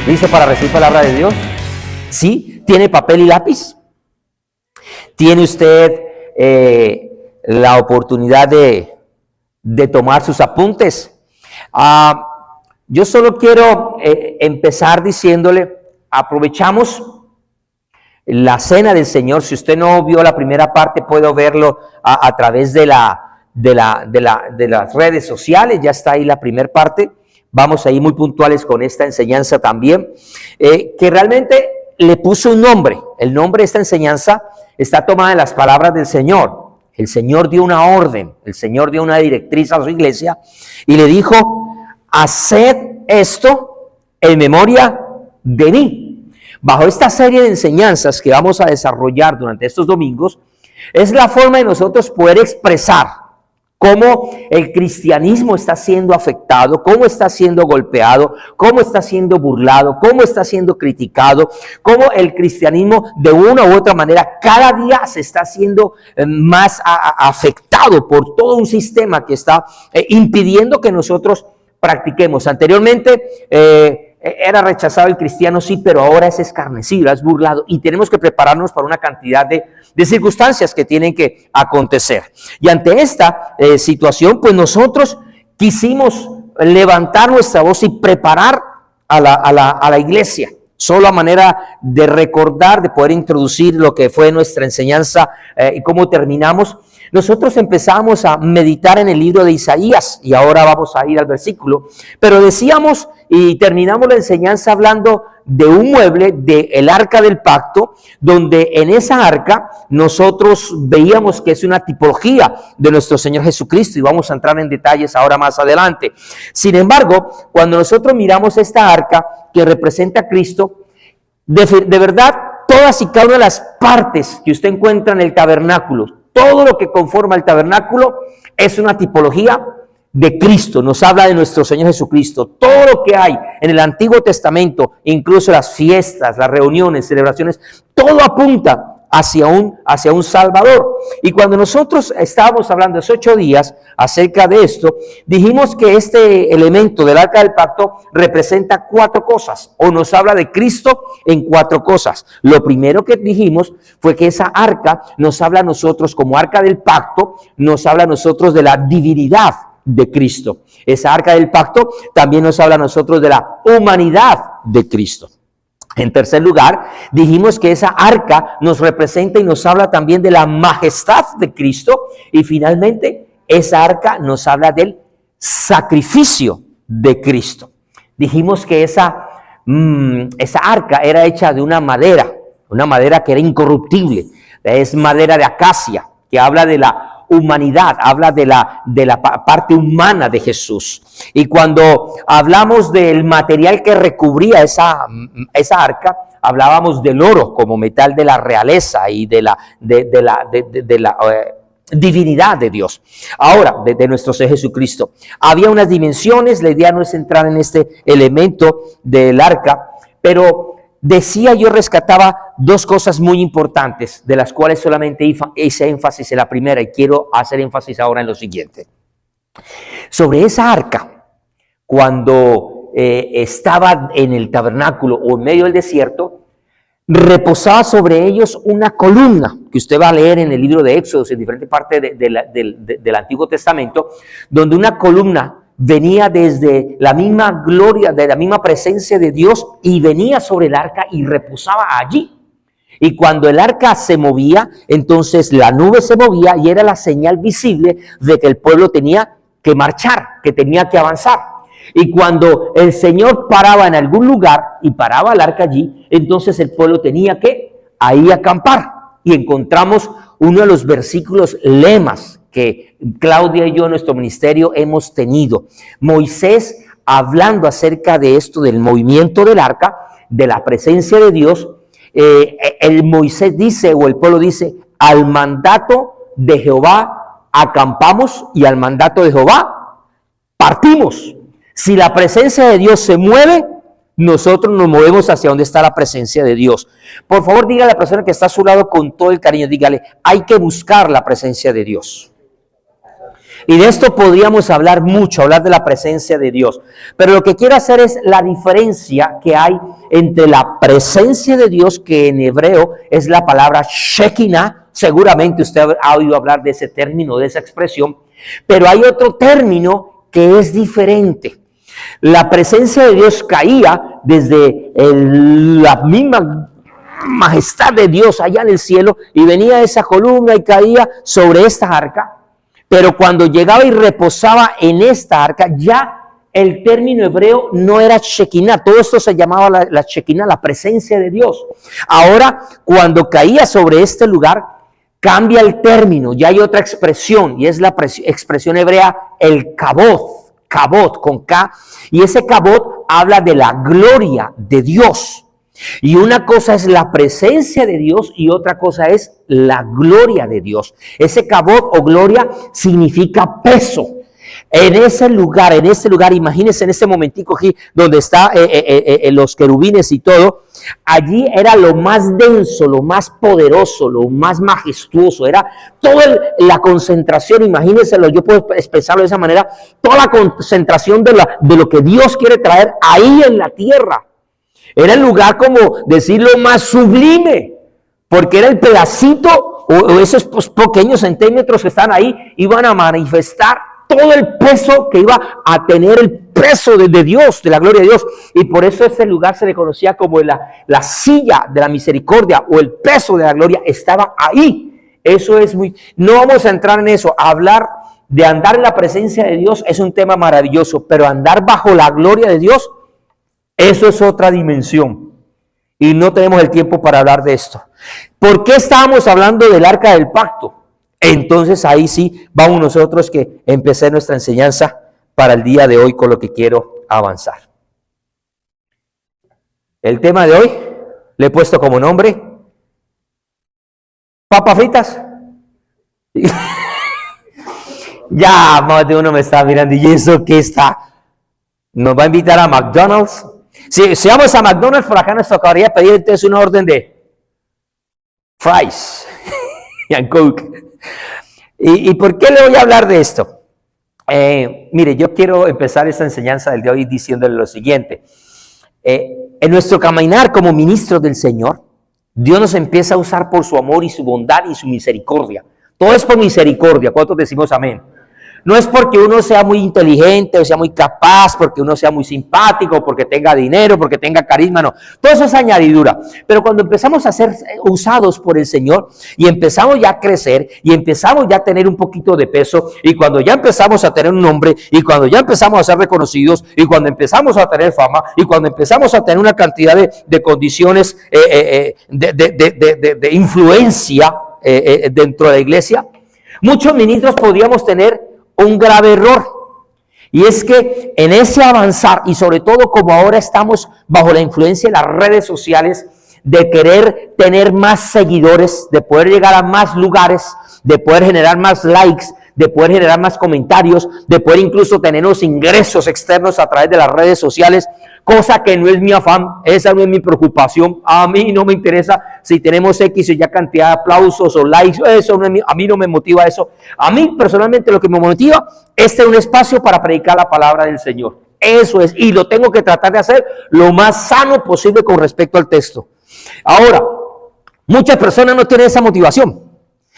¿Listo para recibir palabra de Dios? ¿Sí? ¿Tiene papel y lápiz? ¿Tiene usted la oportunidad de tomar sus apuntes? Yo solo quiero empezar diciéndole, aprovechamos la cena del Señor. Si usted no vio la primera parte, puede verlo a través de las redes sociales. Ya está ahí la primera parte. Vamos a ir muy puntuales con esta enseñanza también, que realmente le puso un nombre. El nombre de esta enseñanza está tomada de las palabras del Señor. El Señor dio una orden, el Señor dio una directriz a su iglesia y le dijo: haced esto en memoria de mí. Bajo esta serie de enseñanzas que vamos a desarrollar durante estos domingos, es la forma de nosotros poder expresar cómo el cristianismo está siendo afectado, cómo está siendo golpeado, cómo está siendo burlado, cómo está siendo criticado, cómo el cristianismo de una u otra manera cada día se está siendo más afectado por todo un sistema que está impidiendo que nosotros practiquemos. Anteriormente era rechazado el cristiano, sí, pero ahora es escarnecido, es burlado, y tenemos que prepararnos para una cantidad de circunstancias que tienen que acontecer. Y ante esta situación, pues nosotros quisimos levantar nuestra voz y preparar a la iglesia, solo a manera de recordar, de poder introducir lo que fue nuestra enseñanza y cómo terminamos. Nosotros empezamos a meditar en el libro de Isaías y ahora vamos a ir al versículo, pero decíamos y terminamos la enseñanza hablando de un mueble, del arca del pacto, donde en esa arca nosotros veíamos que es una tipología de nuestro Señor Jesucristo y vamos a entrar en detalles ahora más adelante. Sin embargo, cuando nosotros miramos esta arca que representa a Cristo, de verdad, todas y cada una de las partes que usted encuentra en el tabernáculo, todo lo que conforma el tabernáculo es una tipología de Cristo, nos habla de nuestro Señor Jesucristo. Todo lo que hay en el Antiguo Testamento, incluso las fiestas, las reuniones, celebraciones, todo apunta hacia un Salvador. Y cuando nosotros estábamos hablando hace 8 días acerca de esto, dijimos que este elemento del arca del pacto representa 4 cosas, o nos habla de Cristo en 4 cosas. Lo primero que dijimos fue que esa arca nos habla a nosotros como arca del pacto, nos habla a nosotros de la divinidad de Cristo. Esa arca del pacto también nos habla a nosotros de la humanidad de Cristo. En tercer lugar, dijimos que esa arca nos representa y nos habla también de la majestad de Cristo. Y finalmente, esa arca nos habla del sacrificio de Cristo. Dijimos que esa arca era hecha de una madera que era incorruptible. Es madera de acacia, que habla de la humanidad, habla de la parte humana de Jesús. Y cuando hablamos del material que recubría esa arca, hablábamos del oro como metal de la realeza y de la divinidad de Dios. Ahora, de nuestro Señor Jesucristo. Había unas dimensiones, la idea no es entrar en este elemento del arca, pero decía, yo rescataba 2 cosas muy importantes, de las cuales solamente hice énfasis en la primera y quiero hacer énfasis ahora en lo siguiente. Sobre esa arca, cuando estaba en el tabernáculo o en medio del desierto, reposaba sobre ellos una columna, que usted va a leer en el libro de Éxodo, en diferentes partes del Antiguo Testamento, donde una columna venía desde la misma gloria, de la misma presencia de Dios, y venía sobre el arca y reposaba allí. Y cuando el arca se movía, entonces la nube se movía y era la señal visible de que el pueblo tenía que marchar, que tenía que avanzar. Y cuando el Señor paraba en algún lugar y paraba el arca allí, entonces el pueblo tenía que ahí acampar. Y encontramos uno de los versículos lemas que Claudia y yo en nuestro ministerio hemos tenido. Moisés hablando acerca de esto, del movimiento del arca, de la presencia de Dios. El Moisés dice, o el pueblo dice: al mandato de Jehová acampamos y al mandato de Jehová partimos. Si la presencia de Dios se mueve, nosotros nos movemos hacia donde está la presencia de Dios. Por favor, dígale a la persona que está a su lado con todo el cariño, dígale: hay que buscar la presencia de Dios. Y de esto podríamos hablar mucho, hablar de la presencia de Dios. Pero lo que quiero hacer es la diferencia que hay entre la presencia de Dios, que en hebreo es la palabra Shekinah. Seguramente usted ha oído hablar de ese término, de esa expresión. Pero hay otro término que es diferente. La presencia de Dios caía desde la misma majestad de Dios allá en el cielo, y venía esa columna y caía sobre esta arca. Pero cuando llegaba y reposaba en esta arca, ya el término hebreo no era Shekinah. Todo esto se llamaba la Shekinah, la presencia de Dios. Ahora, cuando caía sobre este lugar, cambia el término. Ya hay otra expresión, y es la expresión hebrea, el kabod, kabod con K. Y ese kabod habla de la gloria de Dios. Y una cosa es la presencia de Dios y otra cosa es la gloria de Dios. Ese kabod o gloria significa peso. En ese lugar, imagínense en ese momentico aquí donde está los querubines y todo, allí era lo más denso, lo más poderoso, lo más majestuoso, era toda la concentración, imagínenselo, yo puedo expresarlo de esa manera, toda la concentración de lo que Dios quiere traer ahí en la tierra. Era el lugar, como decirlo, más sublime, porque era el pedacito o esos pequeños centímetros que están ahí, iban a manifestar todo el peso que iba a tener, el peso de Dios, de la gloria de Dios. Y por eso este lugar se le conocía como la silla de la misericordia, o el peso de la gloria estaba ahí. Eso es no vamos a entrar en eso. Hablar de andar en la presencia de Dios es un tema maravilloso, pero andar bajo la gloria de Dios, eso es otra dimensión. Y no tenemos el tiempo para hablar de esto. ¿Por qué estábamos hablando del arca del pacto? Entonces ahí sí vamos nosotros que empecé nuestra enseñanza para el día de hoy, con lo que quiero avanzar. El tema de hoy le he puesto como nombre papas fritas. Ya más de uno me está mirando, ¿y eso qué está? ¿Nos va a invitar a McDonald's? Si vamos a McDonald's, por acá nos tocaría pedir entonces una orden de fries y Coke. ¿Y por qué le voy a hablar de esto? Mire, yo quiero empezar esta enseñanza del día de hoy diciéndole lo siguiente. En nuestro caminar como ministros del Señor, Dios nos empieza a usar por su amor y su bondad y su misericordia. Todo es por misericordia. ¿Cuántos decimos amén? No es porque uno sea muy inteligente o sea muy capaz, porque uno sea muy simpático, porque tenga dinero, porque tenga carisma, no. Todo eso es añadidura. Pero cuando empezamos a ser usados por el Señor y empezamos ya a crecer y empezamos ya a tener un poquito de peso, y cuando ya empezamos a tener un nombre, y cuando ya empezamos a ser reconocidos, y cuando empezamos a tener fama, y cuando empezamos a tener una cantidad de condiciones de influencia dentro de la iglesia, muchos ministros podríamos tener un grave error, y es que en ese avanzar, y sobre todo como ahora estamos bajo la influencia de las redes sociales, de querer tener más seguidores, de poder llegar a más lugares, de poder generar más likes, de poder generar más comentarios, de poder incluso tener los ingresos externos a través de las redes sociales, cosa que no es mi afán, esa no es mi preocupación. A mí no me interesa si tenemos X o ya cantidad de aplausos o likes, eso no es a mí no me motiva eso. A mí personalmente lo que me motiva es tener un espacio para predicar la palabra del Señor. Eso es, y lo tengo que tratar de hacer lo más sano posible con respecto al texto. Ahora, muchas personas no tienen esa motivación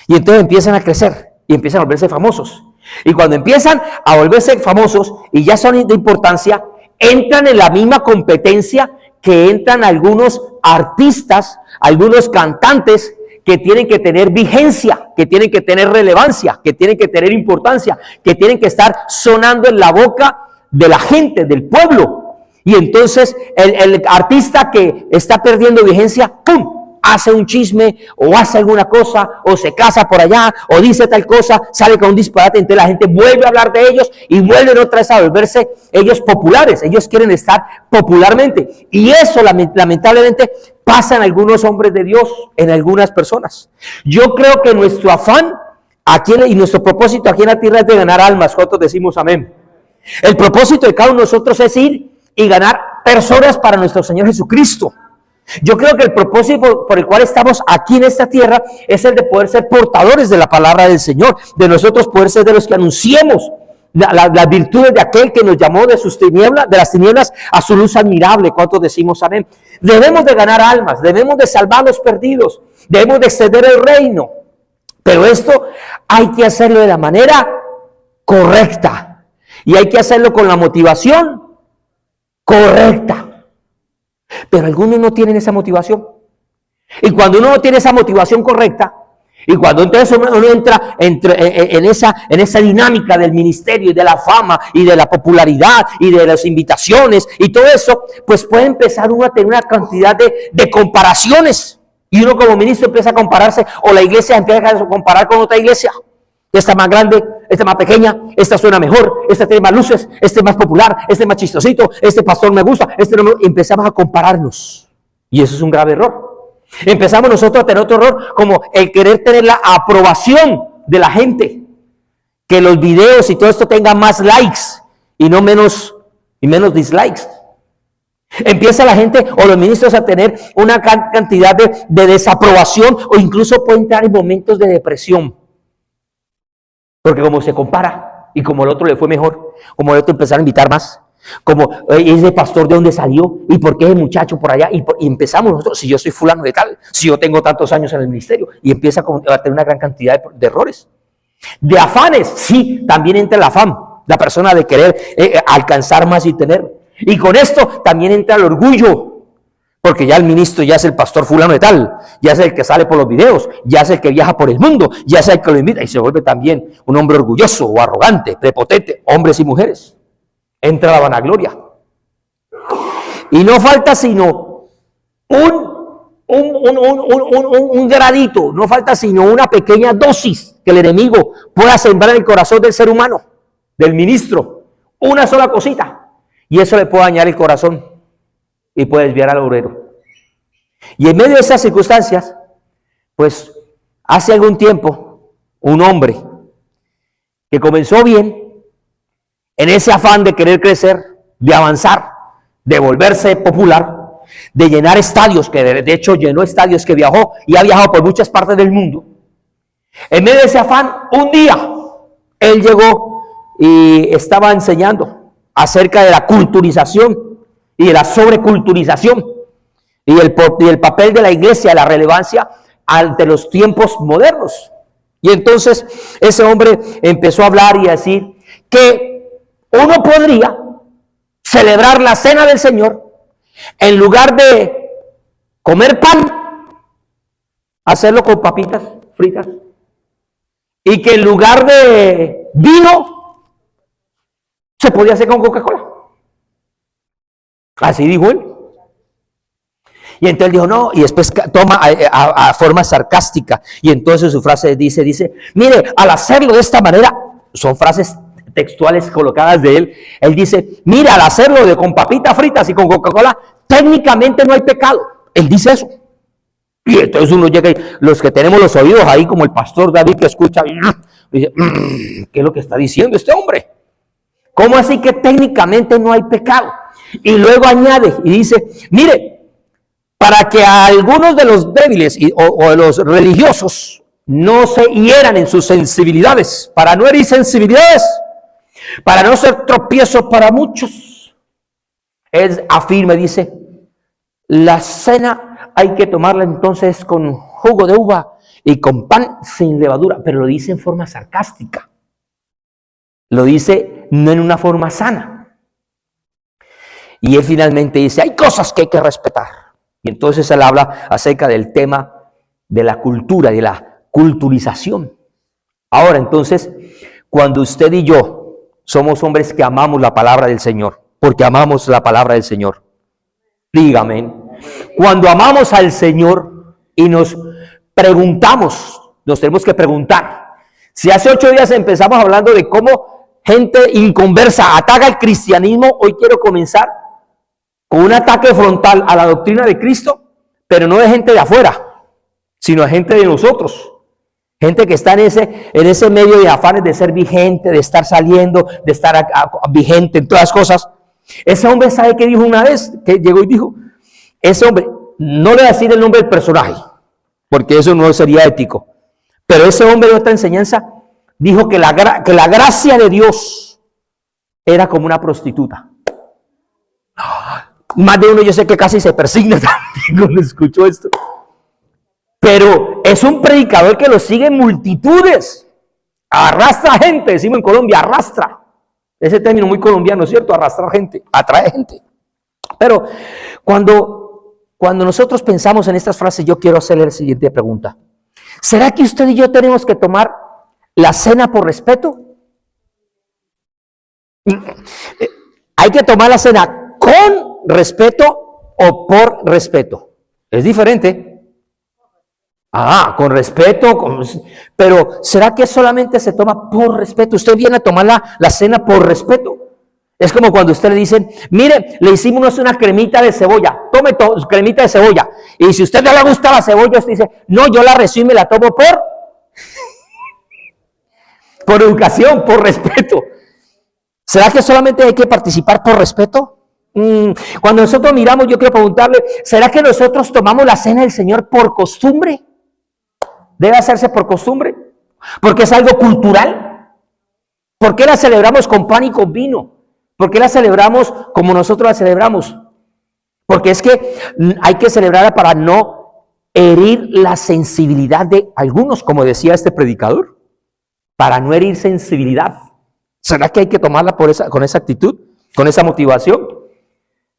y entonces empiezan a crecer y empiezan a volverse famosos. Y cuando empiezan a volverse famosos y ya son de importancia, entran en la misma competencia que entran algunos artistas, algunos cantantes que tienen que tener vigencia, que tienen que tener relevancia, que tienen que tener importancia, que tienen que estar sonando en la boca de la gente, del pueblo. Y entonces el artista que está perdiendo vigencia, ¡pum!, hace un chisme o hace alguna cosa o se casa por allá o dice tal cosa, sale con un disparate, entonces la gente vuelve a hablar de ellos y vuelven otra vez a volverse ellos populares. Ellos quieren estar popularmente, y eso lamentablemente pasa en algunos hombres de Dios, en algunas personas. Yo creo que nuestro afán aquí y nuestro propósito aquí en la tierra es de ganar almas. ¿Cuántos decimos amén? El propósito de cada uno de nosotros es ir y ganar personas para nuestro Señor Jesucristo. Yo creo que el propósito por el cual estamos aquí en esta tierra es el de poder ser portadores de la palabra del Señor, de nosotros poder ser de los que anunciemos las virtudes de aquel que nos llamó de sus tinieblas, de las tinieblas a su luz admirable. ¿Cuántos decimos amén? Debemos de ganar almas, debemos de salvar a los perdidos, debemos de extender el reino, pero esto hay que hacerlo de la manera correcta y hay que hacerlo con la motivación correcta. Pero algunos no tienen esa motivación. Y cuando uno no tiene esa motivación correcta, y cuando entonces uno entra en esa dinámica del ministerio y de la fama y de la popularidad y de las invitaciones y todo eso, pues puede empezar uno a tener una cantidad de comparaciones. Y uno como ministro empieza a compararse, o la iglesia empieza a comparar con otra iglesia. Esta más grande, esta más pequeña, esta suena mejor, esta tiene más luces, este es más popular, este es más chistosito, este pastor me gusta, este no me... Empezamos a compararnos. Y eso es un grave error. Empezamos nosotros a tener otro error, como el querer tener la aprobación de la gente. Que los videos y todo esto tengan más likes y no menos dislikes. Empieza la gente o los ministros a tener una cantidad de desaprobación, o incluso pueden entrar en momentos de depresión. Porque como se compara, y como el otro le fue mejor, como el otro empezaron a invitar más, como ese pastor de dónde salió, y por qué ese muchacho por allá, y empezamos nosotros, si yo soy fulano de tal, si yo tengo tantos años en el ministerio, y empieza a tener una gran cantidad de errores. De afanes, sí, también entra el afán, la persona de querer alcanzar más y tener. Y con esto también entra el orgullo. Porque ya el ministro ya es el pastor fulano de tal, ya es el que sale por los videos, ya es el que viaja por el mundo, ya es el que lo invita, y se vuelve también un hombre orgulloso o arrogante, prepotente, hombres y mujeres. Entra la vanagloria. Y no falta sino un gradito, no falta sino una pequeña dosis que el enemigo pueda sembrar en el corazón del ser humano, del ministro, una sola cosita, y eso le puede dañar el corazón y puede desviar al obrero. Y en medio de esas circunstancias, pues hace algún tiempo, un hombre que comenzó bien, en ese afán de querer crecer, de avanzar, de volverse popular, de llenar estadios, que de hecho llenó estadios, que viajó y ha viajado por muchas partes del mundo. En medio de ese afán, un día, él llegó y estaba enseñando acerca de la culturización y de la sobreculturización y el papel de la iglesia, la relevancia ante los tiempos modernos. Y entonces ese hombre empezó a hablar y a decir que uno podría celebrar la cena del Señor, en lugar de comer pan, hacerlo con papitas fritas, y que en lugar de vino se podía hacer con Coca-Cola. Así dijo él. Y entonces dijo, no, y después toma a forma sarcástica, y entonces su frase dice, mire, al hacerlo de esta manera, son frases textuales colocadas de él, él dice, mire, al hacerlo con papitas fritas y con Coca-Cola, técnicamente no hay pecado. Él dice eso. Y entonces uno llega, y los que tenemos los oídos ahí, como el pastor David, que escucha, y dice, ¿qué es lo que está diciendo este hombre? ¿Cómo así que técnicamente no hay pecado? Y luego añade y dice, mire, para que a algunos de los débiles o de los religiosos no se hieran en sus sensibilidades, para no herir sensibilidades, para no ser tropiezo para muchos, él afirma, dice, la cena hay que tomarla entonces con jugo de uva y con pan sin levadura, pero lo dice en forma sarcástica, lo dice no en una forma sana. Y él finalmente dice, hay cosas que hay que respetar. Y entonces él habla acerca del tema de la cultura, de la culturización. Ahora, entonces, cuando usted y yo somos hombres que amamos la palabra del Señor, porque amamos la palabra del Señor, dígame, cuando amamos al Señor y nos preguntamos, nos tenemos que preguntar. Si hace 8 días empezamos hablando de cómo gente inconversa ataca el cristianismo, hoy quiero comenzar con un ataque frontal a la doctrina de Cristo, pero no de gente de afuera, sino de gente de nosotros. Gente que está en ese medio de afanes de ser vigente, de estar saliendo, de estar vigente en todas las cosas. Ese hombre, ¿sabe qué dijo una vez? Que llegó y dijo, ese hombre no le voy a decir el nombre del personaje, porque eso no sería ético, pero ese hombre de otra enseñanza dijo que la gracia de Dios era como una prostituta. Más de uno yo sé que casi se persigna también cuando escuchó esto. Pero es un predicador que lo siguen multitudes. Arrastra gente, decimos en Colombia, arrastra. Ese término muy colombiano, ¿cierto? Arrastrar gente, atrae gente. Pero cuando nosotros pensamos en estas frases, yo quiero hacerle la siguiente pregunta. ¿Será que usted y yo tenemos que tomar la cena por respeto? ¿Hay que tomar la cena con respeto o por respeto? Es diferente. Con respeto, pero ¿será que solamente se toma por respeto? Usted viene a tomar la cena por respeto. Es como cuando usted le dicen, mire, le hicimos una cremita de cebolla, tome cremita de cebolla. Y si a usted no le gusta la cebolla, usted dice, no, yo la recibo y me la tomo por educación, por respeto. ¿Será que solamente hay que participar por respeto? Cuando nosotros miramos, yo quiero preguntarle, ¿será que nosotros tomamos la cena del Señor por costumbre? ¿Debe hacerse por costumbre? ¿Porque es algo cultural? ¿Por qué la celebramos con pan y con vino? ¿Por qué la celebramos como nosotros la celebramos? Porque es que hay que celebrarla para no herir la sensibilidad de algunos, como decía este predicador, para no herir sensibilidad. ¿Será que hay que tomarla con esa actitud, con esa motivación?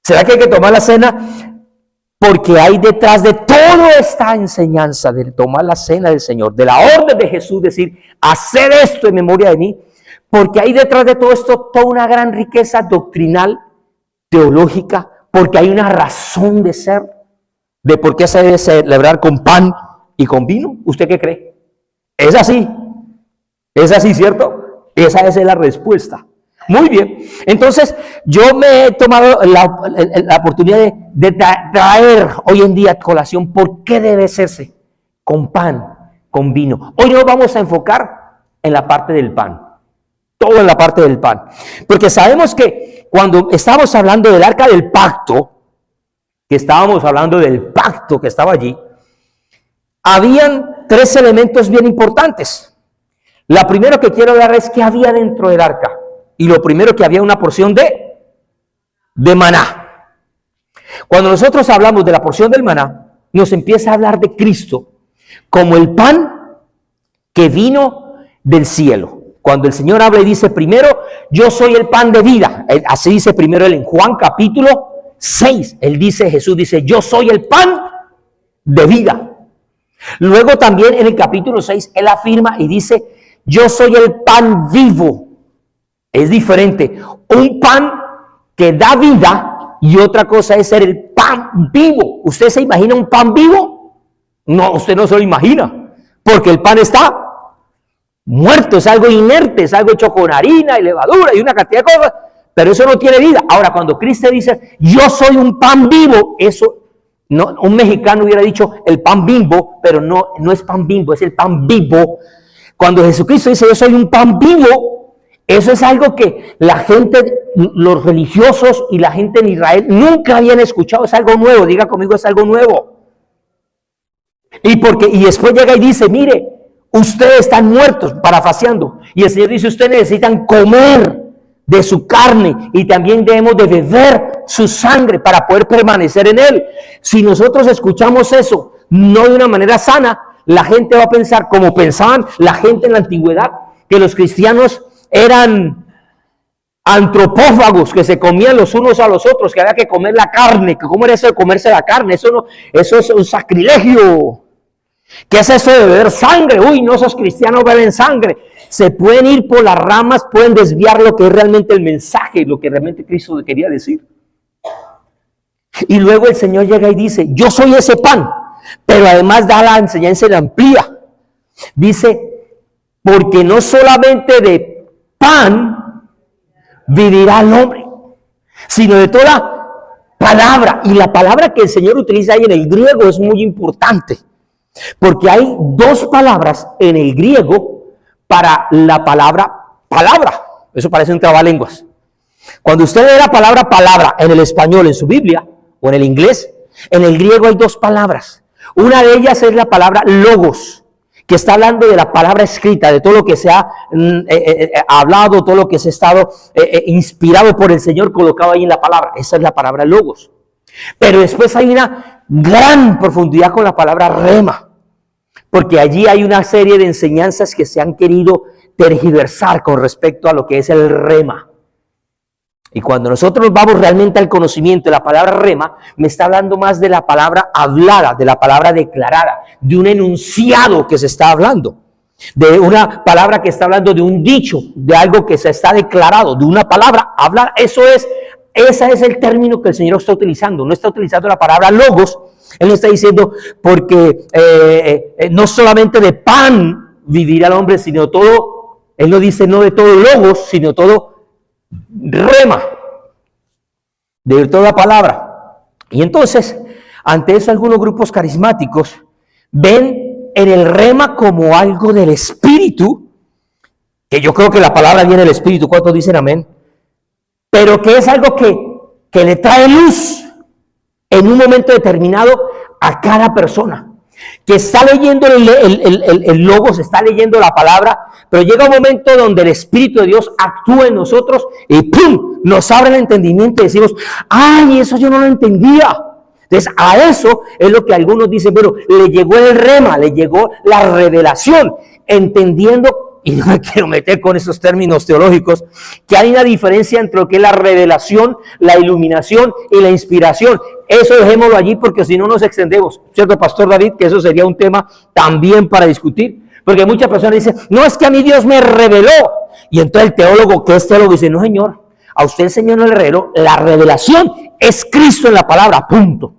¿Será que hay que tomar la cena? Porque hay detrás de toda esta enseñanza de tomar la cena del Señor, de la orden de Jesús, decir, hacer esto en memoria de mí, porque hay detrás de todo esto toda una gran riqueza doctrinal, teológica, porque hay una razón de ser, de por qué se debe celebrar con pan y con vino. ¿Usted qué cree? Es así, ¿cierto? Esa es la respuesta. Muy bien, entonces yo me he tomado la oportunidad de traer hoy en día a colación por qué debe hacerse con pan, con vino. Hoy nos vamos a enfocar en la parte del pan, todo en la parte del pan, porque sabemos que cuando estábamos hablando del arca del pacto, que estábamos hablando del pacto que estaba allí, habían tres elementos bien importantes. La primera que quiero dar es qué había dentro del arca. Y lo primero, que había una porción de maná. Cuando nosotros hablamos de la porción del maná, nos empieza a hablar de Cristo como el pan que vino del cielo. Cuando el Señor habla y dice primero, yo soy el pan de vida. Así dice primero él en Juan capítulo 6. Él dice, Jesús dice, yo soy el pan de vida. Luego también en el capítulo 6, él afirma y dice, yo soy el pan vivo. Es diferente, un pan que da vida y otra cosa es ser el pan vivo. ¿Usted se imagina un pan vivo? No, usted no se lo imagina, porque el pan está muerto, es algo inerte, es algo hecho con harina y levadura y una cantidad de cosas, pero eso no tiene vida. Ahora, cuando Cristo dice, yo soy un pan vivo, eso, no, un mexicano hubiera dicho el pan Bimbo, pero no es pan Bimbo, es el pan vivo. Cuando Jesucristo dice, yo soy un pan vivo, eso es algo que la gente, los religiosos y la gente en Israel nunca habían escuchado. Es algo nuevo, diga conmigo, es algo nuevo. Y después llega y dice, mire, ustedes están muertos, parafaseando. Y el Señor dice, ustedes necesitan comer de su carne y también debemos de beber su sangre para poder permanecer en Él. Si nosotros escuchamos eso, no de una manera sana, la gente va a pensar como pensaban la gente en la antigüedad, que los cristianos eran antropófagos, que se comían los unos a los otros, que había que comer la carne. Que ¿cómo era eso de comerse la carne? Eso es un sacrilegio. ¿Qué es eso de beber sangre? Uy, no, esos cristianos beben sangre. Se pueden ir por las ramas, pueden desviar lo que es realmente el mensaje, lo que realmente Cristo quería decir. Y luego el Señor llega y dice, yo soy ese pan, pero además da la enseñanza y la amplía. Dice, porque no solamente de pan vivirá el hombre, sino de toda palabra. Y la palabra que el Señor utiliza ahí en el griego es muy importante, porque hay dos palabras en el griego para la palabra palabra. Eso parece un trabalenguas. Cuando usted ve la palabra palabra en el español, en su Biblia, o en el inglés, En el griego hay dos palabras. Una de ellas es la palabra logos, que está hablando de la palabra escrita, de todo lo que se ha hablado, todo lo que se ha estado inspirado por el Señor, colocado ahí en la palabra. Esa es la palabra logos. Pero después hay una gran profundidad con la palabra rema, porque allí hay una serie de enseñanzas que se han querido tergiversar con respecto a lo que es el rema. Y cuando nosotros vamos realmente al conocimiento de la palabra rema, me está hablando más de la palabra hablada, de la palabra declarada, de un enunciado que se está hablando, de una palabra que está hablando de un dicho, de algo que se está declarado, de una palabra hablar. Ese es el término que el Señor está utilizando. No está utilizando la palabra logos. Él no está diciendo porque no solamente de pan vivirá el hombre, sino todo. Él no dice no de todo logos, sino todo rema, de toda palabra. Y entonces, ante eso, algunos grupos carismáticos ven en el rema como algo del Espíritu, que yo creo que la palabra viene del Espíritu. ¿Cuántos dicen amén? Pero que es algo que le trae luz en un momento determinado a cada persona, que está leyendo el logos, está leyendo la palabra, pero llega un momento donde el Espíritu de Dios actúa en nosotros y ¡pum!, nos abre el entendimiento y decimos, ¡ay, eso yo no lo entendía! Entonces, a eso es lo que algunos dicen, bueno, le llegó el rema, le llegó la revelación, entendiendo, y no me quiero meter con esos términos teológicos, que hay una diferencia entre lo que es la revelación, la iluminación y la inspiración. Eso dejémoslo allí porque si no nos extendemos, ¿cierto, Pastor David? Que eso sería un tema también para discutir, porque muchas personas dicen, no, es que a mí Dios me reveló, y entonces el teólogo, que es teólogo, dice, no, señor, a usted el Señor no le reveló, la revelación es Cristo en la palabra, punto.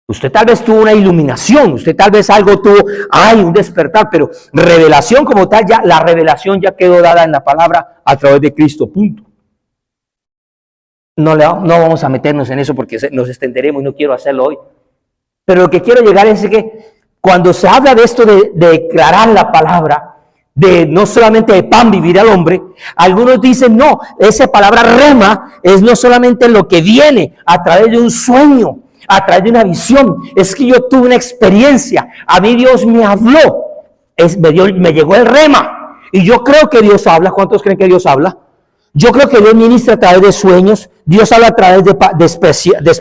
Usted tal vez tuvo una iluminación, usted tal vez algo tuvo, un despertar, pero revelación como tal, ya la revelación ya quedó dada en la palabra a través de Cristo, punto. No vamos a meternos en eso porque nos extenderemos y no quiero hacerlo hoy. Pero lo que quiero llegar es que cuando se habla de esto de declarar la palabra, de no solamente de pan vivir al hombre, algunos dicen no, esa palabra rema es no solamente lo que viene a través de un sueño, a través de una visión, es que yo tuve una experiencia, a mí Dios me habló, me llegó el rema, y yo creo que Dios habla. ¿Cuántos creen que Dios habla? Yo creo que Dios ministra a través de sueños, Dios habla a través de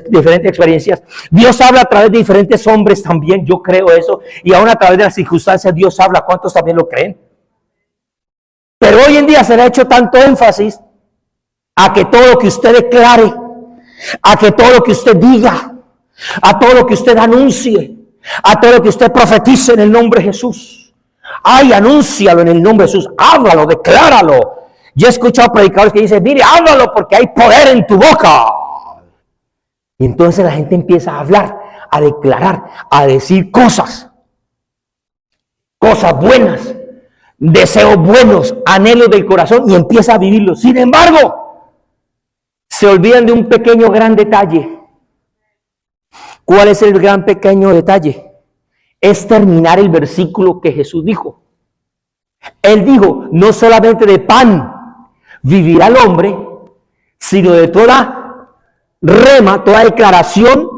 diferentes experiencias, Dios habla a través de diferentes hombres también, yo creo eso, y aún a través de las circunstancias Dios habla. ¿Cuántos también lo creen? Pero hoy en día se le ha hecho tanto énfasis a que todo lo que usted declare, a que todo lo que usted diga, a todo lo que usted anuncie, a todo lo que usted profetice en el nombre de Jesús. Anúncialo en el nombre de Jesús, háblalo, decláralo. Yo he escuchado predicadores que dicen, mire, háblalo porque hay poder en tu boca. Y entonces la gente empieza a hablar, a declarar, a decir cosas buenas, deseos buenos, anhelos del corazón, y empieza a vivirlos. Sin embargo, se olvidan de un pequeño gran detalle. ¿Cuál es el gran pequeño detalle? Es terminar el versículo que Jesús dijo. Él dijo, no solamente de pan vivirá el hombre, sino de toda rema, toda declaración,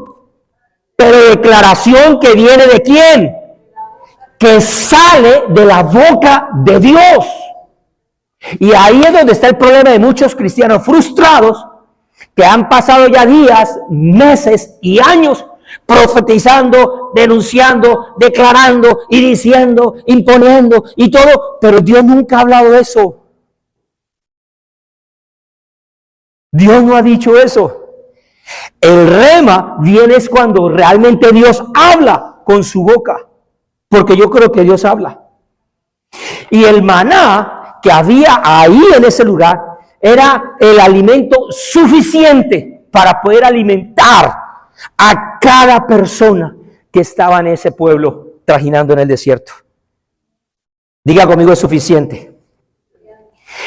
pero declaración que viene ¿de quién? Que sale de la boca de Dios. Y ahí es donde está el problema de muchos cristianos frustrados que han pasado ya días, meses y años profetizando, denunciando, declarando y diciendo, imponiendo y todo, pero Dios nunca ha hablado de eso. Dios no ha dicho eso. El rema viene es cuando realmente Dios habla con su boca, porque yo creo que Dios habla. Y el maná que había ahí en ese lugar era el alimento suficiente para poder alimentar a cada persona que estaba en ese pueblo trajinando en el desierto. Diga conmigo, es suficiente.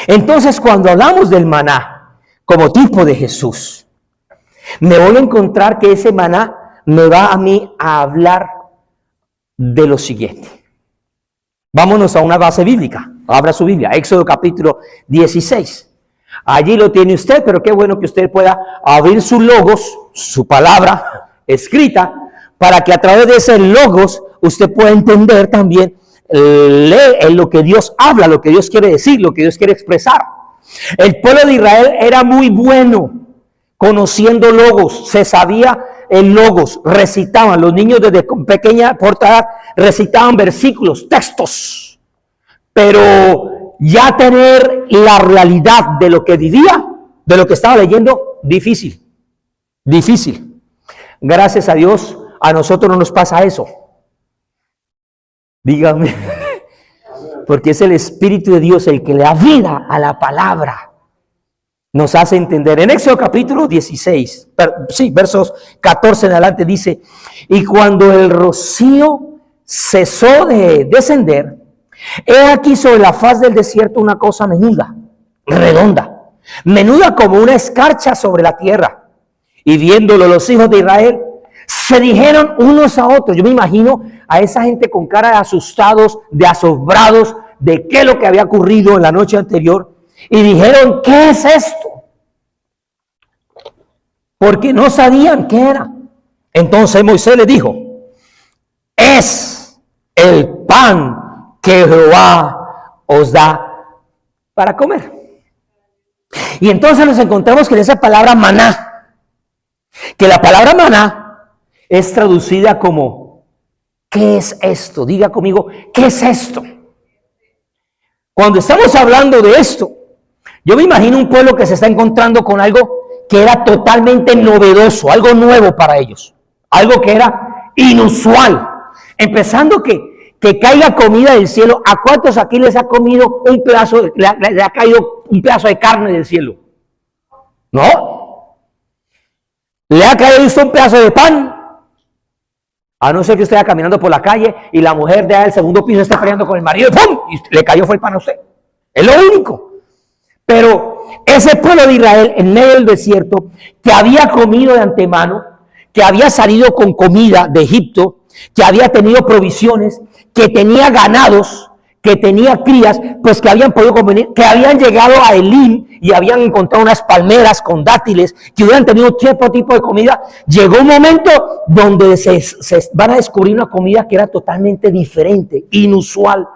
Entonces, cuando hablamos del maná como tipo de Jesús, me voy a encontrar que ese maná me va a mí a hablar de lo siguiente. Vámonos a una base bíblica. Abra su Biblia, Éxodo capítulo 16. Allí lo tiene usted, pero qué bueno que usted pueda abrir sus logos, su palabra, escrita, para que a través de ese logos usted pueda entender también lo que Dios habla, lo que Dios quiere decir, lo que Dios quiere expresar. El pueblo de Israel era muy bueno conociendo logos, se sabía el logos, recitaban, los niños desde pequeña portada recitaban versículos, textos, pero ya tener la realidad de lo que vivía, de lo que estaba leyendo, difícil. Gracias a Dios, a nosotros no nos pasa eso. Dígame, porque es el Espíritu de Dios el que le da vida a la palabra. Nos hace entender. En Éxodo capítulo 16, versos 14 en adelante dice, y cuando el rocío cesó de descender, he aquí sobre la faz del desierto una cosa menuda, redonda, menuda como una escarcha sobre la tierra. Y viéndolo los hijos de Israel, se dijeron unos a otros. Yo me imagino a esa gente con cara de asustados, de asombrados, de qué es lo que había ocurrido en la noche anterior. Y dijeron, ¿qué es esto? Porque no sabían qué era. Entonces Moisés les dijo, es el pan que Jehová os da para comer. Y entonces nos encontramos con esa palabra maná, que la palabra maná es traducida como, ¿qué es esto? Diga conmigo, ¿qué es esto? Cuando estamos hablando de esto, yo me imagino un pueblo que se está encontrando con algo que era totalmente novedoso, algo nuevo para ellos, algo que era inusual. Empezando que caiga comida del cielo. ¿A cuántos aquí les ha comido un pedazo, le ha caído un pedazo de carne del cielo? ¿No? ¿Le ha caído un pedazo de pan? A no ser que usted vaya caminando por la calle y la mujer del segundo piso está peleando con el marido, ¡pum! Y le cayó fue el pan a usted. Es lo único. Pero ese pueblo de Israel en medio del desierto, que había comido de antemano, que había salido con comida de Egipto, que había tenido provisiones, que tenía ganados, que tenía crías, pues que habían podido comer, que habían llegado a Elim y habían encontrado unas palmeras con dátiles, que hubieran tenido cierto tipo de comida. Llegó un momento donde se van a descubrir una comida que era totalmente diferente, inusual,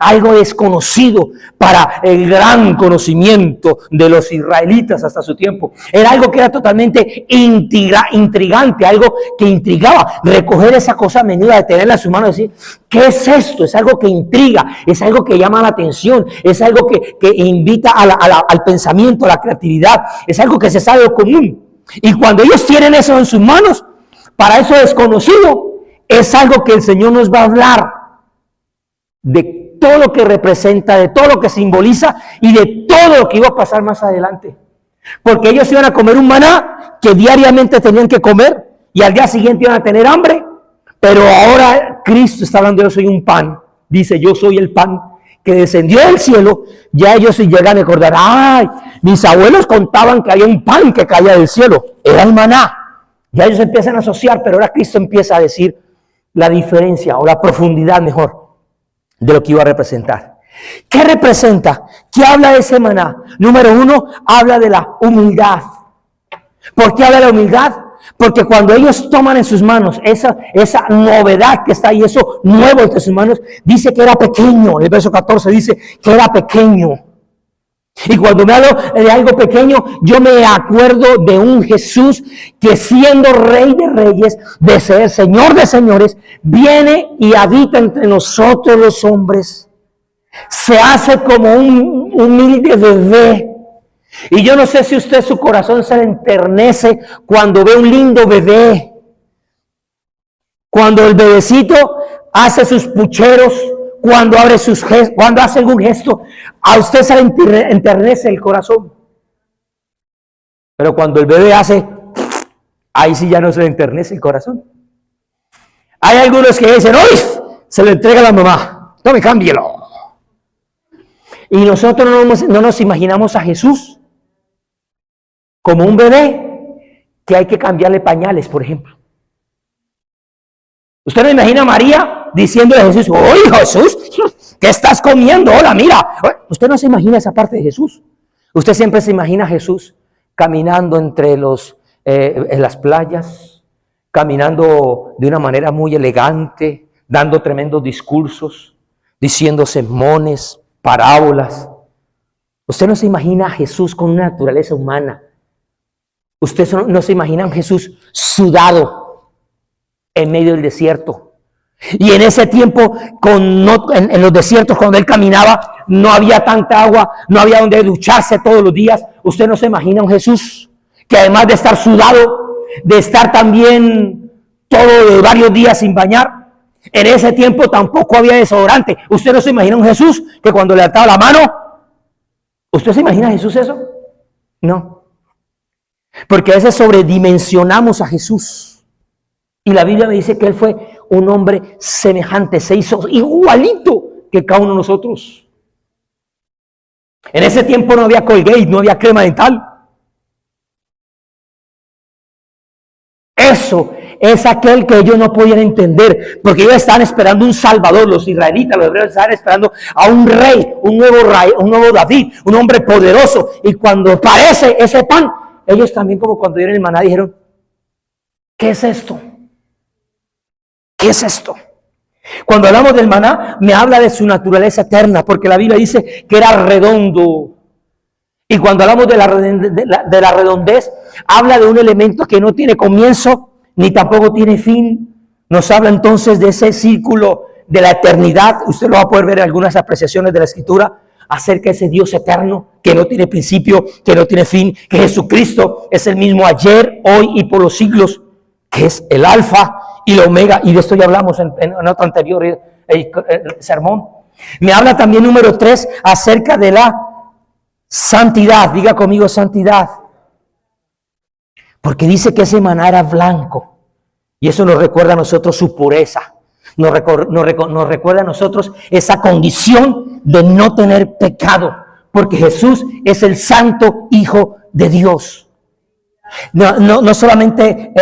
algo desconocido para el gran conocimiento de los israelitas hasta su tiempo. Era algo que era totalmente intrigante, algo que intrigaba. Recoger esa cosa menuda, de tenerla en su mano y decir, ¿qué es esto? Es algo que intriga, es algo que llama la atención, es algo que invita al pensamiento, a la creatividad, es algo que se sabe lo común. Y cuando ellos tienen eso en sus manos, para eso desconocido, es algo que el Señor nos va a hablar de todo lo que representa, de todo lo que simboliza y de todo lo que iba a pasar más adelante. Porque ellos iban a comer un maná que diariamente tenían que comer y al día siguiente iban a tener hambre. Pero ahora Cristo está hablando, yo soy un pan. Dice, yo soy el pan que descendió del cielo. Ya ellos se llegan a recordar, ay, mis abuelos contaban que había un pan que caía del cielo. Era el maná. Ya ellos empiezan a asociar, pero ahora Cristo empieza a decir la diferencia o la profundidad mejor de lo que iba a representar. ¿Qué representa? ¿Qué habla de ese maná? Número uno, habla de la humildad. ¿Por qué habla de la humildad? Porque cuando ellos toman en sus manos esa novedad que está ahí, eso nuevo entre sus manos, dice que era pequeño. El verso 14 dice que era pequeño. Y cuando me hablo de algo pequeño, yo me acuerdo de un Jesús que siendo Rey de Reyes, de ser Señor de Señores, viene y habita entre nosotros los hombres. Se hace como un humilde bebé. Y yo no sé si usted su corazón se le enternece cuando ve un lindo bebé. Cuando el bebecito hace sus pucheros, cuando abre sus gestos, cuando hace algún gesto, a usted se le enternece el corazón. Pero cuando el bebé hace, ahí sí ya no se le enternece el corazón. Hay algunos que dicen, ¡uy! Se lo entrega a la mamá. Tome, cámbielo. Y nosotros no nos imaginamos a Jesús como un bebé que hay que cambiarle pañales, por ejemplo. ¿Usted no imagina a María diciéndole a Jesús, oye Jesús, ¿qué estás comiendo? Hola, mira. Usted no se imagina esa parte de Jesús. Usted siempre se imagina a Jesús caminando entre en las playas, caminando de una manera muy elegante, dando tremendos discursos, diciendo sermones, parábolas. Usted no se imagina a Jesús con una naturaleza humana. Usted no se imagina a un Jesús sudado en medio del desierto. Y en ese tiempo, en los desiertos, cuando él caminaba, no había tanta agua, no había donde ducharse todos los días. Usted no se imagina a un Jesús que además de estar sudado, de estar también todos varios días sin bañar, en ese tiempo tampoco había desodorante. Usted no se imagina a un Jesús que cuando le ataba la mano, ¿usted se imagina a Jesús eso? No. Porque a veces sobredimensionamos a Jesús. Y la Biblia me dice que él fue un hombre semejante, se hizo igualito que cada uno de nosotros. En ese tiempo no había Colgate, no había crema dental. Eso es aquel que ellos no podían entender, porque ellos estaban esperando un salvador, los israelitas, los hebreos estaban esperando a un rey, un nuevo David, un hombre poderoso. Y cuando aparece ese pan, ellos también, como cuando dieron el maná, dijeron: ¿qué es esto? ¿Qué es esto? Cuando hablamos del maná, me habla de su naturaleza eterna, porque la Biblia dice que era redondo. Y cuando hablamos de la redondez, habla de un elemento que no tiene comienzo ni tampoco tiene fin. Nos habla entonces de ese círculo de la eternidad. Usted lo va a poder ver en algunas apreciaciones de la Escritura acerca de ese Dios eterno que no tiene principio, que no tiene fin, que Jesucristo es el mismo ayer, hoy y por los siglos, que es el alfa y la omega. Y de esto ya hablamos en otro anterior sermón. Me habla también, número 3, acerca de la santidad. Diga conmigo: santidad. Porque dice que ese maná era blanco. Y eso nos recuerda a nosotros su pureza. Nos recuerda a nosotros esa condición de no tener pecado. Porque Jesús es el santo Hijo de Dios. No solamente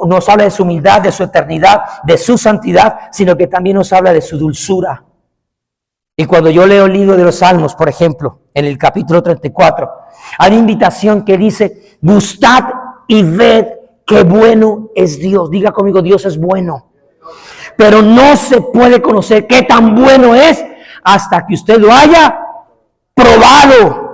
nos habla de su humildad, de su eternidad, de su santidad, sino que también nos habla de su dulzura. Y cuando yo leo el libro de los Salmos, por ejemplo, en el capítulo 34, hay una invitación que dice: gustad y ved qué bueno es Dios. Diga conmigo: Dios es bueno. Pero no se puede conocer qué tan bueno es hasta que usted lo haya probado.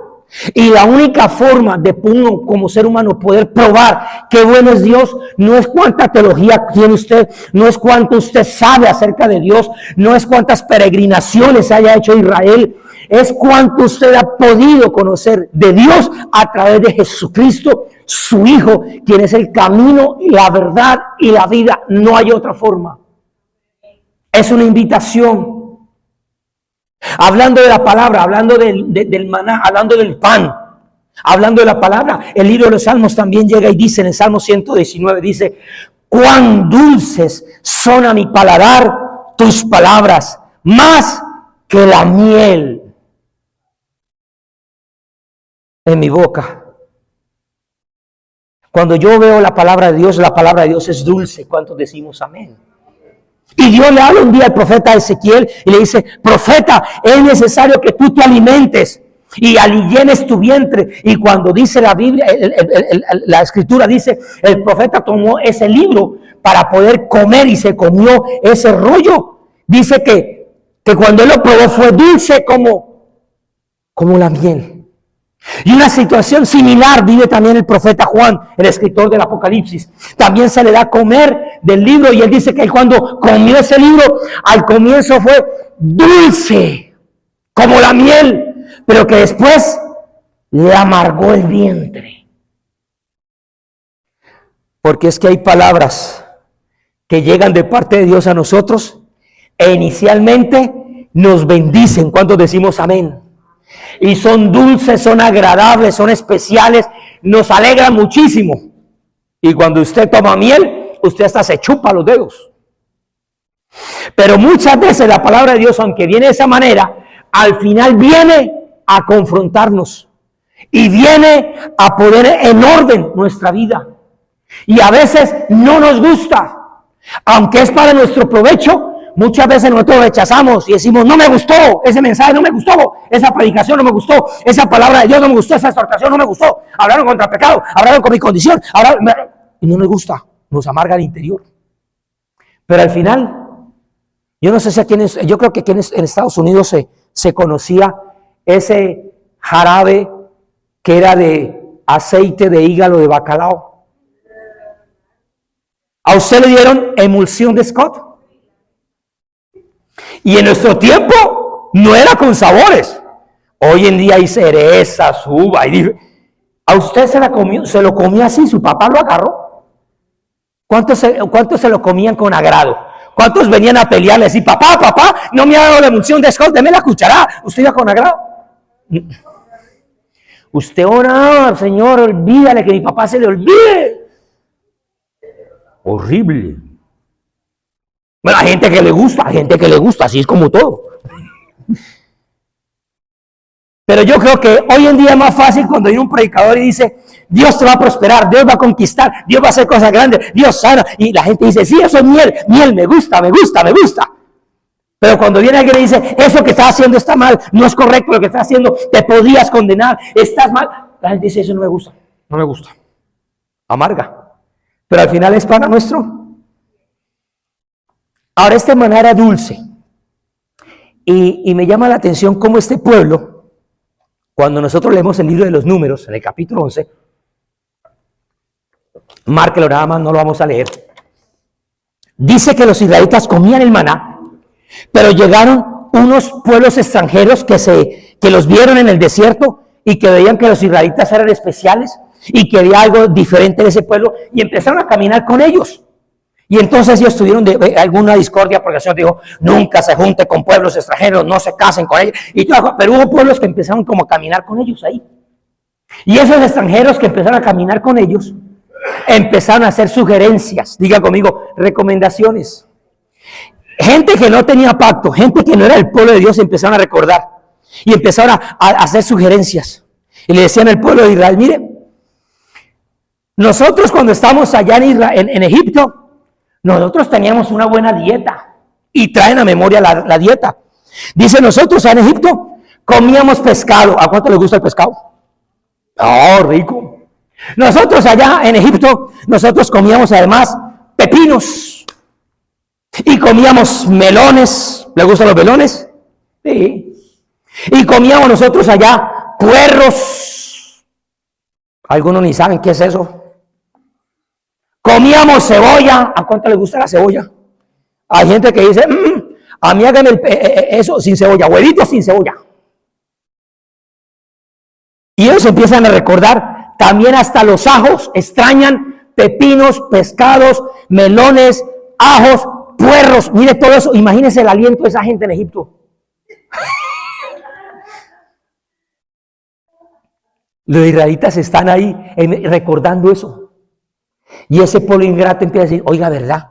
Y la única forma de uno como ser humano poder probar qué bueno es Dios no es cuánta teología tiene usted, no es cuánto usted sabe acerca de Dios, no es cuántas peregrinaciones haya hecho Israel, es cuánto usted ha podido conocer de Dios a través de Jesucristo, su Hijo, quien es el camino, la verdad y la vida. No hay otra forma. Es una invitación. Hablando de la palabra, hablando del maná, hablando del pan, hablando de la palabra, el libro de los Salmos también llega y dice en el Salmo 119, dice: cuán dulces son a mi paladar tus palabras, más que la miel en mi boca. Cuando yo veo la palabra de Dios es dulce. ¿Cuántos decimos amén? Y Dios le habla un día al profeta Ezequiel y le dice: profeta, es necesario que tú te alimentes y llenes tu vientre. Y cuando dice la Biblia, la Escritura dice, el profeta tomó ese libro para poder comer y se comió ese rollo. Dice que cuando él lo probó fue dulce como la miel. Y una situación similar vive también el profeta Juan, el escritor del Apocalipsis. También se le da a comer del libro y él dice que él, cuando comió ese libro, al comienzo fue dulce como la miel, pero que después le amargó el vientre. Porque es que hay palabras que llegan de parte de Dios a nosotros e inicialmente nos bendicen. ¿Cuántos decimos amén? Y son dulces, son agradables, son especiales, nos alegran muchísimo. Y cuando usted toma miel, usted hasta se chupa los dedos. Pero muchas veces la palabra de Dios, aunque viene de esa manera, al final viene a confrontarnos y viene a poner en orden nuestra vida. Y a veces no nos gusta, aunque es para nuestro provecho. Muchas veces nosotros rechazamos y decimos: no me gustó ese mensaje, no me gustó esa predicación, no me gustó esa palabra de Dios, no me gustó esa exhortación, no me gustó. Hablaron contra el pecado, hablaron con mi condición, y no nos gusta. nos amarga el interior. Pero al final, yo no sé si aquí yo creo que aquí en Estados Unidos se conocía ese jarabe que era de aceite de hígado de bacalao. A usted le dieron emulsión de Scott. Y en nuestro tiempo no era con sabores. Hoy en día hay cerezas, uva. A usted se lo comió así, su papá lo agarró. ¿Cuántos se lo comían con agrado? ¿Cuántos venían a pelearle y decir, papá, no me ha dado la emulsión de Scott, deme la cucharada? ¿Usted iba con agrado? Usted ora, Señor, olvídale, que mi papá se le olvide. Horrible. Bueno, hay gente que le gusta, así es como todo. Pero yo creo que hoy en día es más fácil cuando viene un predicador y dice, Dios te va a prosperar, Dios va a conquistar, Dios va a hacer cosas grandes, Dios sana. Y la gente dice, sí, eso es miel, me gusta. Pero cuando viene alguien y dice, eso que estás haciendo está mal, no es correcto lo que estás haciendo, te podrías condenar, estás mal. La gente dice, eso no me gusta. Amarga. Pero al final es pana nuestro. Ahora, este maná era dulce. Y me llama la atención cómo este pueblo, cuando nosotros leemos el libro de los Números, en el capítulo 11, márquelo nada más, no lo vamos a leer, dice que los israelitas comían el maná, pero llegaron unos pueblos extranjeros que los vieron en el desierto y que veían que los israelitas eran especiales y que había algo diferente en ese pueblo y empezaron a caminar con ellos. Y entonces ellos tuvieron alguna discordia porque el Señor dijo, nunca se junte con pueblos extranjeros, no se casen con ellos. Pero hubo pueblos que empezaron como a caminar con ellos ahí. Y esos extranjeros que empezaron a caminar con ellos, empezaron a hacer sugerencias, diga conmigo, recomendaciones. Gente que no tenía pacto, gente que no era el pueblo de Dios, empezaron a recordar. Y empezaron a hacer sugerencias. Y le decían al pueblo de Israel, mire, nosotros cuando estábamos allá en Egipto, nosotros teníamos una buena dieta. Y traen a memoria la dieta. Dice, nosotros en Egipto comíamos pescado. ¿A cuánto les gusta el pescado? Oh, rico. Nosotros allá en Egipto, nosotros comíamos además pepinos. Y comíamos melones. ¿Les gustan los melones? Sí. Y comíamos nosotros allá puerros. Algunos ni saben qué es eso. Comíamos cebolla. ¿A cuánto les gusta la cebolla? Hay gente que dice, a mí háganme eso sin cebolla, huevitos sin cebolla. Y ellos empiezan a recordar, también hasta los ajos, extrañan pepinos, pescados, melones, ajos, puerros. Mire todo eso, imagínense el aliento de esa gente en Egipto. Los israelitas están ahí recordando eso. Y ese pueblo ingrato empieza a decir, oiga, ¿verdad?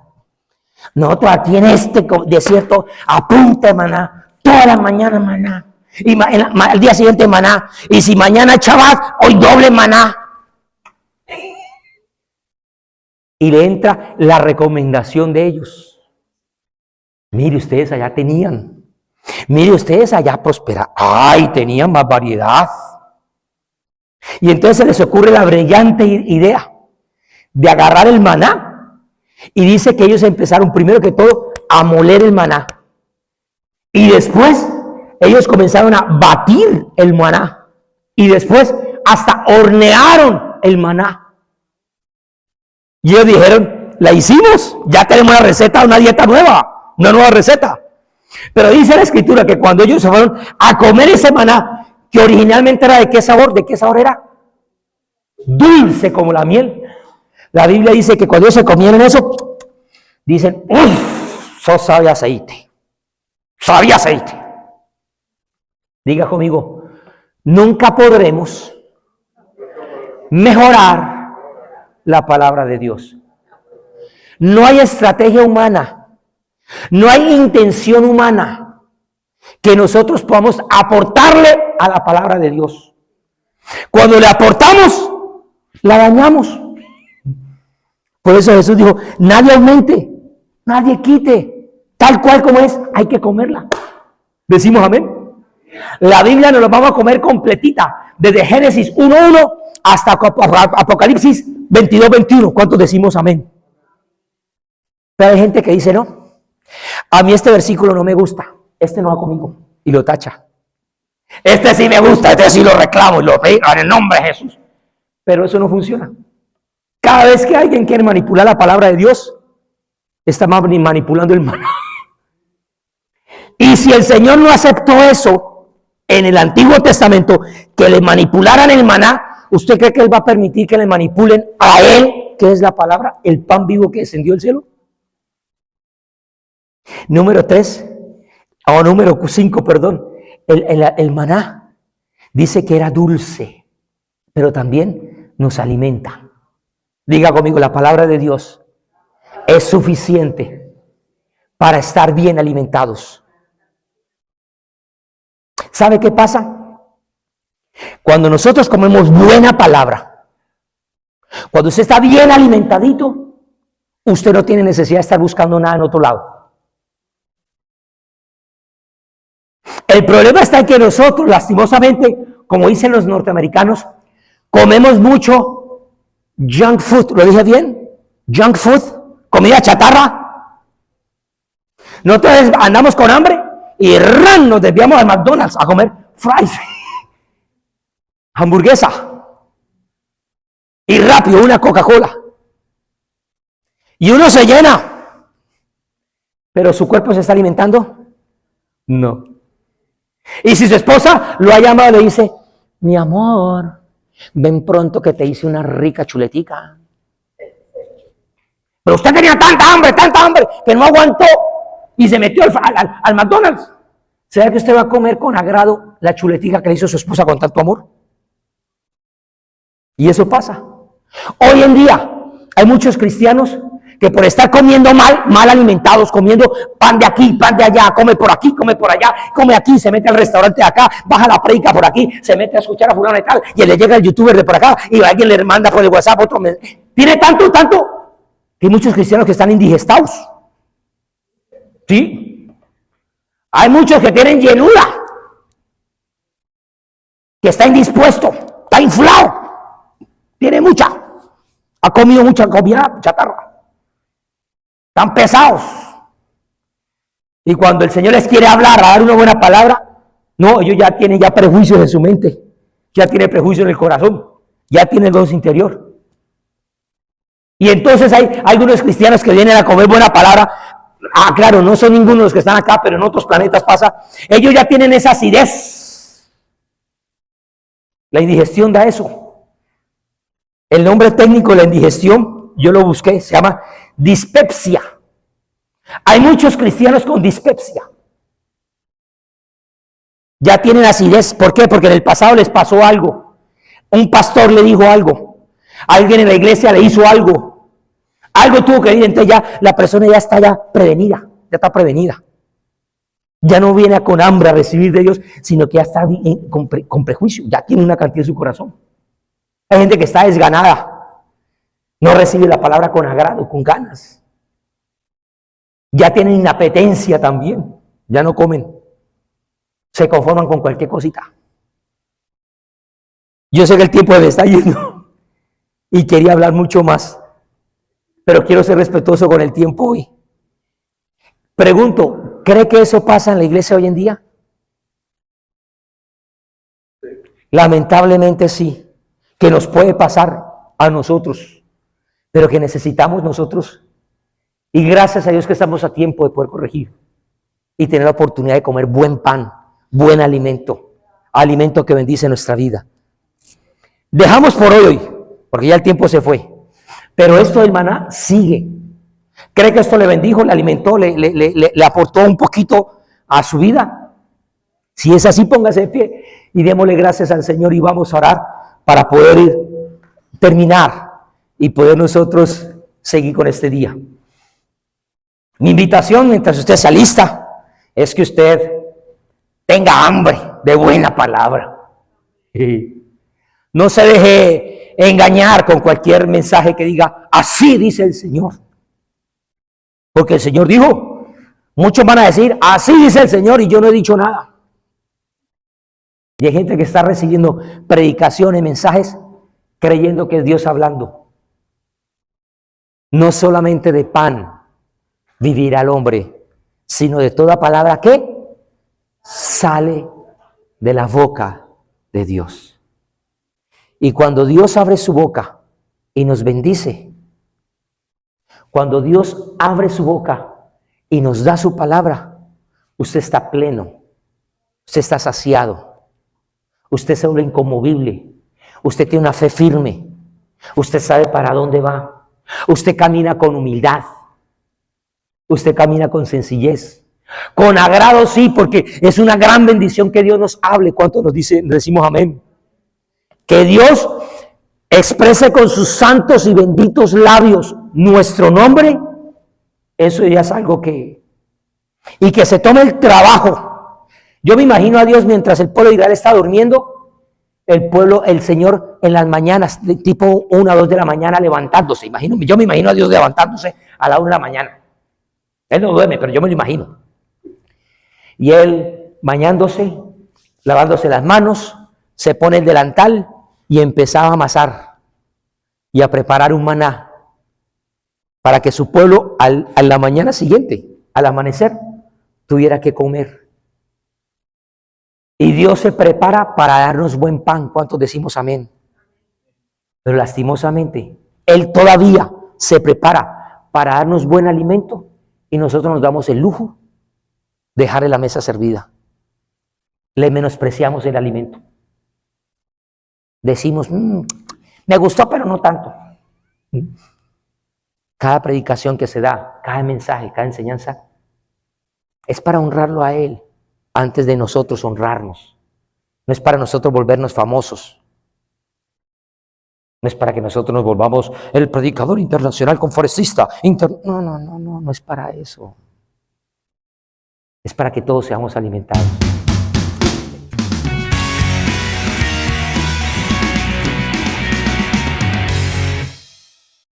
Nosotros aquí en este desierto, apunta maná, toda la mañana maná, y el día siguiente maná, y si mañana es Shabbat, hoy doble maná. Y le entra la recomendación de ellos. Mire, ustedes allá tenían, mire, ustedes allá prosperaban, ay, tenían más variedad. Y entonces se les ocurre la brillante idea de agarrar el maná, y dice que ellos empezaron primero que todo a moler el maná, y después ellos comenzaron a batir el maná, y después hasta hornearon el maná. Y ellos dijeron, la hicimos, ya tenemos una receta, una dieta nueva, una nueva receta. Pero dice la escritura que cuando ellos se fueron a comer ese maná, que originalmente era ¿de qué sabor era? Dulce como la miel. La Biblia dice que cuando ellos se comieron eso, dicen, uff, eso sabe aceite. Sabe aceite. Diga conmigo, nunca podremos mejorar la palabra de Dios. No hay estrategia humana, no hay intención humana que nosotros podamos aportarle a la palabra de Dios. Cuando le aportamos, la dañamos. Por eso Jesús dijo, nadie aumente, nadie quite, tal cual como es, hay que comerla. ¿Decimos amén? La Biblia nos la vamos a comer completita, desde Génesis 1:1 hasta Apocalipsis 22:21. ¿Cuántos decimos amén? Pero hay gente que dice, no, a mí este versículo no me gusta, este no va conmigo, y lo tacha. Este sí me gusta, este sí lo reclamo y lo digo en el nombre de Jesús. Pero eso no funciona. Cada vez que alguien quiere manipular la palabra de Dios, está manipulando el maná. Y si el Señor no aceptó eso en el Antiguo Testamento, que le manipularan el maná, ¿usted cree que Él va a permitir que le manipulen a Él, que es la palabra, el pan vivo que descendió del cielo? Número 5, perdón. El maná dice que era dulce, pero también nos alimenta. Diga conmigo, la palabra de Dios es suficiente para estar bien alimentados. ¿Sabe qué pasa? Cuando nosotros comemos buena palabra, cuando usted está bien alimentadito, usted no tiene necesidad de estar buscando nada en otro lado. El problema está en que nosotros, lastimosamente, como dicen los norteamericanos, comemos mucho junk food. ¿Lo dije bien? Junk food, comida chatarra. Nosotros andamos con hambre y nos desviamos al McDonald's a comer fries, hamburguesa y rápido una Coca-Cola. Y uno se llena, pero su cuerpo se está alimentando. No. Y si su esposa lo ha llamado, le dice, mi amor, ven pronto que te hice una rica chuletica. Pero usted tenía tanta hambre, que no aguantó y se metió al McDonald's. ¿Será que usted va a comer con agrado la chuletica que le hizo su esposa con tanto amor? Y eso pasa. Hoy en día hay muchos cristianos que por estar comiendo mal alimentados, comiendo pan de aquí, pan de allá, come por aquí, come por allá, come aquí, se mete al restaurante de acá, baja la prédica por aquí, se mete a escuchar a fulano y tal, y le llega el youtuber de por acá, y alguien le manda por el WhatsApp otro. Tiene tanto, que hay muchos cristianos que están indigestados. ¿Sí? Hay muchos que tienen llenura, que está indispuesto, está inflado, tiene ha comido mucha comida chatarra. Están pesados. Y cuando el Señor les quiere hablar, a dar una buena palabra, no, ellos ya tienen prejuicios en su mente, ya tienen prejuicios en el corazón, ya tienen voz interior. Y entonces hay algunos cristianos que vienen a comer buena palabra. Claro, no son ninguno de los que están acá, pero en otros planetas pasa. Ellos ya tienen esa acidez. La indigestión da eso. El nombre técnico de la indigestión, yo lo busqué, se llama dispepsia. Hay muchos cristianos con dispepsia. Ya tienen acidez. ¿Por qué? Porque en el pasado les pasó algo. Un pastor le dijo algo. Alguien en la iglesia le hizo algo. Algo tuvo que ir. Entonces ya la persona ya está prevenida. Ya está prevenida. Ya no viene con hambre a recibir de Dios, sino que ya está con prejuicio. Ya tiene una cantidad en su corazón. Hay gente que está desganada. No recibe la palabra con agrado, con ganas. Ya tienen inapetencia también. Ya no comen. Se conforman con cualquier cosita. Yo sé que el tiempo me está yendo y quería hablar mucho más, pero quiero ser respetuoso con el tiempo hoy. Pregunto, ¿cree que eso pasa en la iglesia hoy en día? Lamentablemente sí, que nos puede pasar a nosotros, pero que necesitamos nosotros. Y gracias a Dios que estamos a tiempo de poder corregir y tener la oportunidad de comer buen pan, buen alimento, alimento que bendice nuestra vida. Dejamos por hoy, porque ya el tiempo se fue, pero esto del maná sigue. ¿Cree que esto le bendijo, le alimentó, le aportó un poquito a su vida? Si es así, póngase de pie y démosle gracias al Señor y vamos a orar para poder terminar y poder nosotros seguir con este día. Mi invitación, mientras usted se alista, es que usted tenga hambre de buena palabra. No se deje engañar con cualquier mensaje que diga, así dice el Señor. Porque el Señor dijo, muchos van a decir, así dice el Señor y yo no he dicho nada. Y hay gente que está recibiendo predicaciones, mensajes, creyendo que es Dios hablando. No solamente de pan vivirá el hombre, sino de toda palabra que sale de la boca de Dios. Y cuando Dios abre su boca y nos bendice, cuando Dios abre su boca y nos da su palabra, usted está pleno, usted está saciado, usted se vuelve inconmovible, usted tiene una fe firme, usted sabe para dónde va, usted camina con humildad, usted camina con sencillez, con agrado, sí, porque es una gran bendición que Dios nos hable. ¿Cuánto nos decimos amén? Que Dios exprese con sus santos y benditos labios nuestro nombre, eso ya es algo que... Y que se tome el trabajo. Yo me imagino a Dios mientras el pueblo de Israel está durmiendo, el Señor en las mañanas, tipo 1 o 2 de la mañana levantándose. Yo me imagino a Dios levantándose a la 1 de la mañana. Él no duerme, pero yo me lo imagino. Y Él bañándose, lavándose las manos, se pone el delantal y empezaba a amasar y a preparar un maná para que su pueblo a la mañana siguiente, al amanecer, tuviera que comer. Y Dios se prepara para darnos buen pan. ¿Cuántos decimos amén? Pero lastimosamente, Él todavía se prepara para darnos buen alimento y nosotros nos damos el lujo de dejarle la mesa servida. Le menospreciamos el alimento. Decimos, me gustó, pero no tanto. Cada predicación que se da, cada mensaje, cada enseñanza, es para honrarlo a Él antes de nosotros honrarnos. No es para nosotros volvernos famosos. No es para que nosotros nos volvamos el predicador internacional conferencista. No es para eso. Es para que todos seamos alimentados.